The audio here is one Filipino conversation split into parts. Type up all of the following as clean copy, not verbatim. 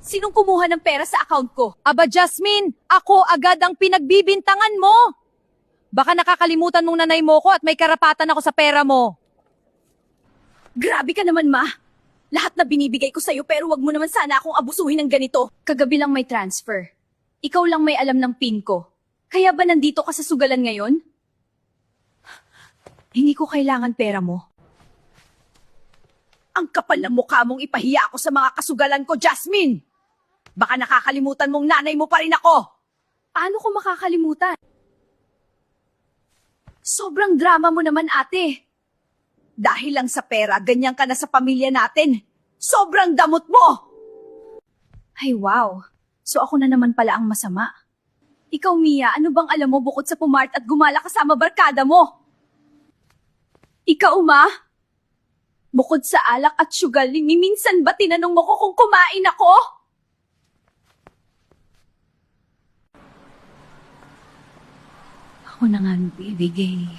Sinong kumuha ng pera sa account ko? Aba Jasmine, ako agad ang pinagbibintangan mo. Baka nakakalimutan mong nanay mo ko at may karapatan ako sa pera mo. Grabe ka naman, ma. Lahat na binibigay ko sa'yo pero wag mo naman sana akong abusuhin ng ganito. Kagabi lang may transfer. Ikaw lang may alam ng PIN ko. Kaya ba nandito ka sa sugalan ngayon? Hindi ko kailangan pera mo. Ang kapal ng mukha mong ipahiya ako sa mga kasugalan ko, Jasmine! Baka nakakalimutan mong nanay mo pa rin ako! Paano ko makakalimutan? Sobrang drama mo naman, ate. Dahil lang sa pera, ganyan ka na sa pamilya natin. Sobrang damot mo! Ay, wow. So ako na naman pala ang masama. Ikaw, Mia, ano bang alam mo bukod sa pumart at gumala kasama barkada mo? Ikaw, ma? Bukod sa alak at sugal, minsan ba tinanong mo ko kung kumain ako? Ako na nga bibigay.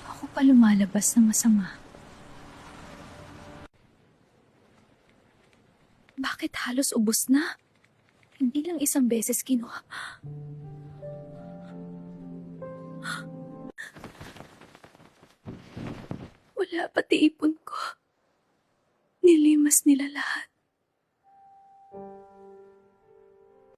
Ako pa lumalabas na masama. Bakit halos ubos na? Hindi lang isang beses kinuha. Wala pati ipon ko. Nilimas nila lahat.